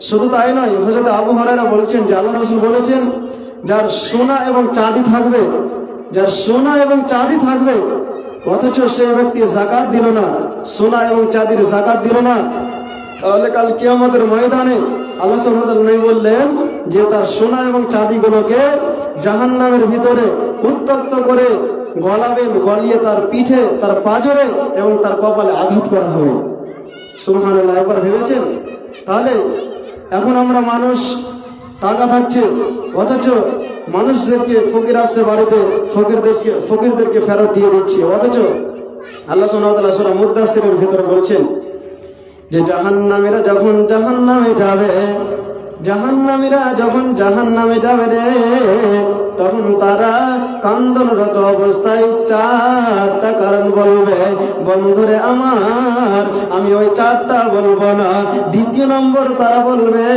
শুধু তাই নয়, হযরত আবু হুরায়রা বলছেন যে আল্লাহ রাসূল বলেছেন, যার সোনা এবং চাঁদি থাকবে, যার সোনা এবং চাঁদি থাকবে, অথচ সেই ব্যক্তি যাকাত দিল না, সোনা এবং চাঁদির যাকাত দিল না, তাহলে কাল কিয়ামতের ময়দানে আল্লাহ সুবহানাহু ওয়া তাআলা বললেন যে তার সোনা এবং চাঁদিগুলোকে জাহান্নামের ভিতরে উত্তপ্ত করে গলাবেন, গলিয়ে তার পিঠে, তার পাঁজরে এবং তার কপালে আঘাত করা হবে। সুবহানাল্লাহ, একবার ভেবেছেন? তাহলে এখন আমরা মানুষ, টাকা থাকছে, অথচ মানুষদেরকে, ফকির আসছে বাড়িতে, ফকিরদেরকে ফেরত দিয়ে দিচ্ছি, অথচ আল্লাহ সুবহানাহু ওয়া তাআলা সূরা মুদ্দাসসিরের ভিতরে বলছেন যে জাহান্নামীরা যখন জাহান্নামে যাবে, জাহান্নামীরা যখন জাহান্নামে যাবে রে, তখন তারা কান্দনরত অবস্থায় চারটা কারণ বলবে, বন্ধুরে আমার, আমি ওই চারটা বলবো না। দ্বিতীয় নম্বর তারা বলবে,